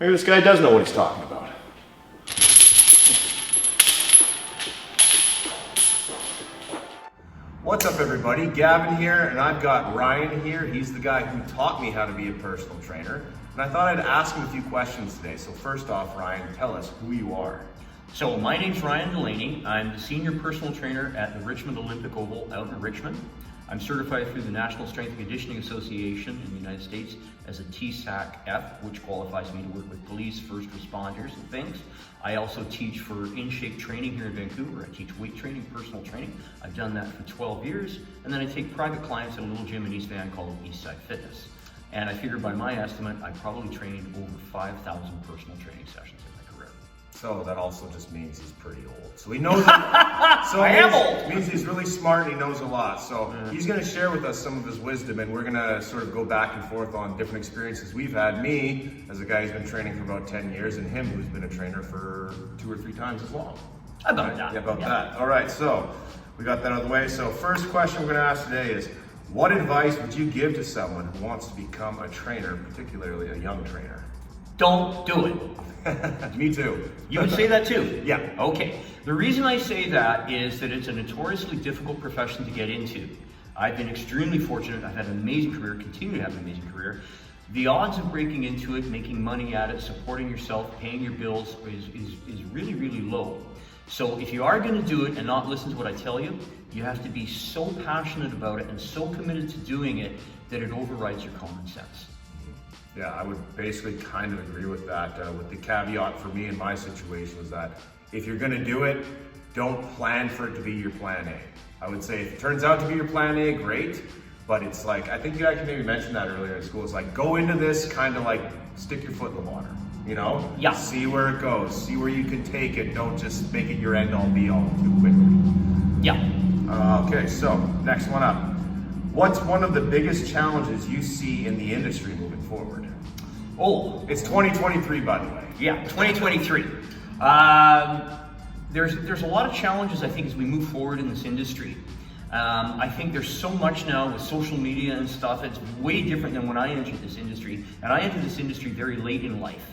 Maybe this guy does know what he's talking about. What's up, everybody? Gavin here, and I've got Ryan here. He's the guy who taught me how to be a personal trainer. And I thought I'd ask him a few questions today. So first off, Ryan, tell us who you are. So my name's Ryan Delaney. I'm the senior personal trainer at the Richmond Olympic Oval out in Richmond. I'm certified through the National Strength and Conditioning Association in the United States as a TSAC-F, which qualifies me to work with police, first responders, and things. I also teach for in-shape training here in Vancouver. I teach weight training, personal training. I've done that for 12 years. And then I take private clients at a little gym in East Van called Eastside Fitness. And I figure by my estimate, I probably trained over 5,000 personal training sessions in my career. So that also just means he's pretty old. So he knows. So I am old. Means he's really smart and he knows a lot. So he's going to share with us some of his wisdom, and we're going to sort of go back and forth on different experiences we've had. Me, as a guy who's been training for about 10 years, and him, who's been a trainer for 2 or 3 times as long. About that. Yeah, about that. All right, so we got that out of the way. So first question we're going to ask today is, what advice would you give to someone who wants to become a trainer, particularly a young trainer? Don't do it. Me too. You would say that too? Yeah. Okay. The reason I say that is that it's a notoriously difficult profession to get into. I've been extremely fortunate. I've had an amazing career, continue to have an amazing career. The odds of breaking into it, making money at it, supporting yourself, paying your bills is really, really low. So if you are going to do it and not listen to what I tell you, you have to be so passionate about it and so committed to doing it that it overrides your common sense. Yeah, I would basically kind of agree with that. With the caveat for me in my situation was that if you're going to do it, don't plan for it to be your plan A. I would say if it turns out to be your plan A, great. But it's like, I think you actually maybe mentioned that earlier in school. It's like, go into this kind of like stick your foot in the water, you know? Yeah. See where it goes, see where you can take it. Don't just make it your end all be all too quickly. Yeah. Okay, so next one up. What's one of the biggest challenges you see in the industry moving forward? Oh, It's 2023, by the way. yeah, 2023. There's a lot of challenges, I think, as we move forward in this industry. I think there's so much now with social media and stuff. It's way different than when I entered this industry, and I entered this industry very late in life.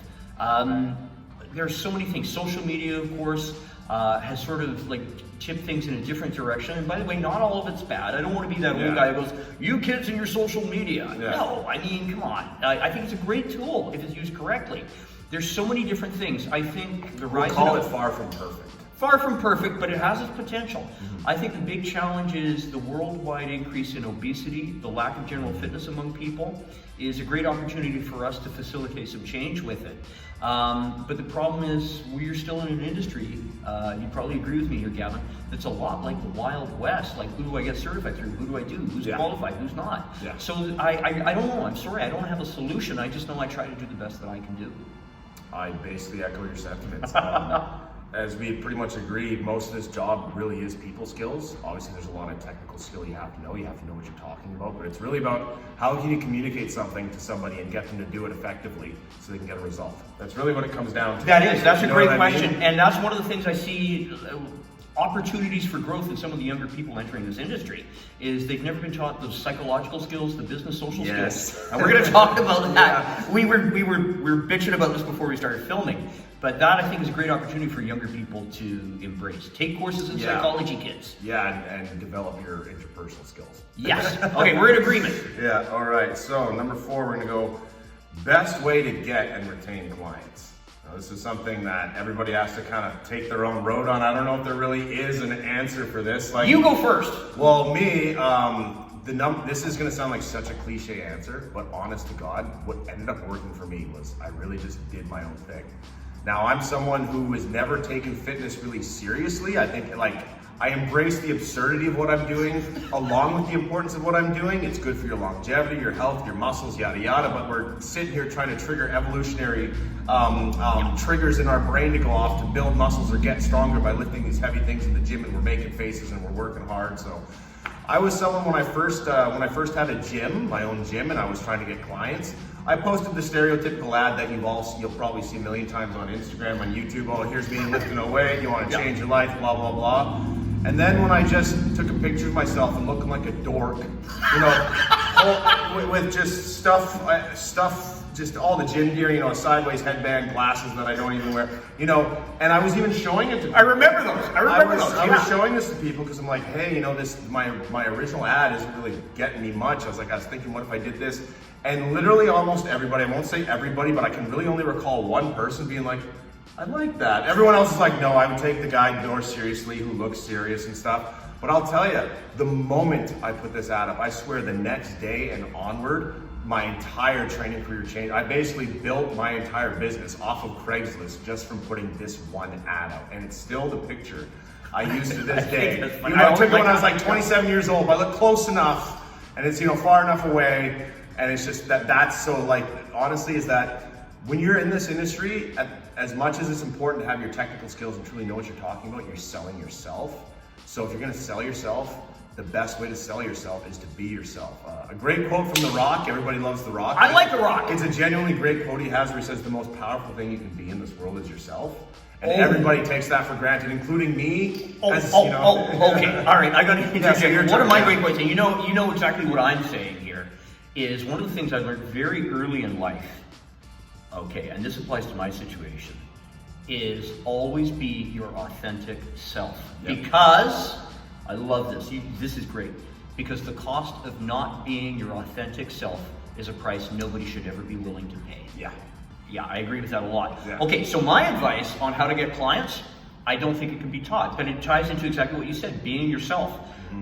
There's so many things. Social media, of course, has sort of like tipped things in a different direction. And by the way, not all of it's bad. I don't want to be that old guy who goes, "You kids and your social media." Yeah. No, I mean, come on. I think it's a great tool if it's used correctly. There's so many different things. I think the rise. We'll call it far from perfect. Far from perfect, but it has its potential. I think the big challenge is the worldwide increase in obesity, the lack of general fitness among people is a great opportunity for us to facilitate some change with it. But the problem is we're still in an industry, you probably agree with me here, Gavin, that's a lot like the Wild West. Like, who do I get certified through? Who do I do? Who's qualified? Who's not? Yeah. So I don't know. I'm sorry. I don't have a solution. I just know I try to do the best that I can do. I basically echo your sentiments. As we pretty much agreed, most of this job really is people skills. Obviously, there's a lot of technical skill you have to know. You have to know what you're talking about, but it's really about how can you communicate something to somebody and get them to do it effectively so they can get a result. That's really what it comes down to. That's a great what I mean? question. And that's one of the things I see opportunities for growth in some of the younger people entering this industry is they've never been taught those psychological skills, the business social skills. And we're going to talk about that. We were bitching about this before we started filming. But that, I think, is a great opportunity for younger people to embrace. Take courses in psychology, kids. Yeah, and develop your interpersonal skills. Yes. Okay, we're in agreement. Yeah, all right. So number 4, we're gonna go best way to get and retain clients. Now, this is something that everybody has to kind of take their own road on. I don't know if there really is an answer for this. Like, You go first. Well, me, this is gonna sound like such a cliche answer, but honest to God, what ended up working for me was I really just did my own thing. Now, I'm someone who has never taken fitness really seriously. I think I embrace the absurdity of what I'm doing along with the importance of what I'm doing. It's good for your longevity, your health, your muscles, yada, yada, but we're sitting here trying to trigger evolutionary triggers in our brain to go off to build muscles or get stronger by lifting these heavy things in the gym, and we're making faces and we're working hard. So I was someone when I first had a gym, my own gym, and I was trying to get clients, I posted the stereotypical ad that you'll probably see a million times on Instagram, on YouTube. Oh, here's me lifting a weight. You want to change your life, blah, blah, blah. And then when I just took a picture of myself and looking like a dork, with just stuff just all the gym gear, you know, a sideways headband, glasses that I don't even wear, you know, and I was even showing it to people. I remember those. I was showing this to people because I'm like, hey, you know, my original ad isn't really getting me much. I was thinking, what if I did this? And literally almost everybody, I won't say everybody, but I can really only recall one person being like, I like that. Everyone else is like, no, I would take the guy more seriously who looks serious and stuff. But I'll tell you, the moment I put this ad up, I swear the next day and onward, my entire training career changed. I basically built my entire business off of Craigslist just from putting this one ad out. And it's still the picture I use to this day. You know, I took it when I was like 27 years old, but I look close enough and it's, you know, far enough away. And it's just that's so, like, honestly, is that when you're in this industry, as much as it's important to have your technical skills and truly know what you're talking about, you're selling yourself. So if you're gonna sell yourself, the best way to sell yourself is to be yourself. A great quote from The Rock, everybody loves The Rock. I like The Rock. It's a genuinely great quote he has where he says the most powerful thing you can be in this world is yourself. And everybody takes that for granted, including me. Okay, all right, I gotta interject. One of my great points, and you know exactly what I'm saying here, is one of the things I learned very early in life, okay, and this applies to my situation, is always be your authentic self. Yep. Because, I love this, this is great, because the cost of not being your authentic self is a price nobody should ever be willing to pay. Yeah, I agree with that a lot. Yeah. Okay, so my advice on how to get clients, I don't think it can be taught, but it ties into exactly what you said, being yourself.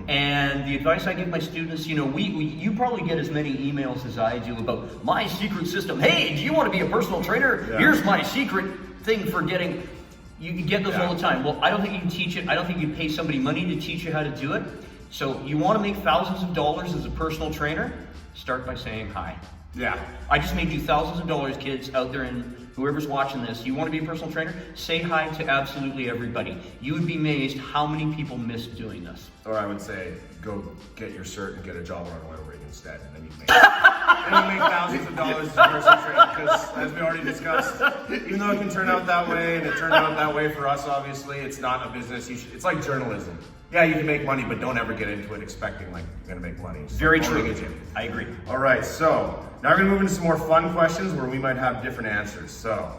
And the advice I give my students, you know, you probably get as many emails as I do about my secret system. Hey, do you want to be a personal trainer? Yeah. Here's my secret thing for getting, you get those all the time. Well, I don't think you can teach it. I don't think you can pay somebody money to teach you how to do it. So you want to make thousands of dollars as a personal trainer? Start by saying hi. Yeah. I just made you thousands of dollars, kids out there, and whoever's watching this, you want to be a personal trainer? Say hi to absolutely everybody. You would be amazed how many people miss doing this. Or I would say, go get your cert and get a job on an oil rig instead, and then you make thousands of dollars as a personal trainer. Because as we already discussed, even though it can turn out that way, and it turned out that way for us, obviously, it's not a business. It's like journalism. Yeah, you can make money, but don't ever get into it expecting like you're gonna make money. Very true. I agree. All right, so now we're gonna move into some more fun questions where we might have different answers. So,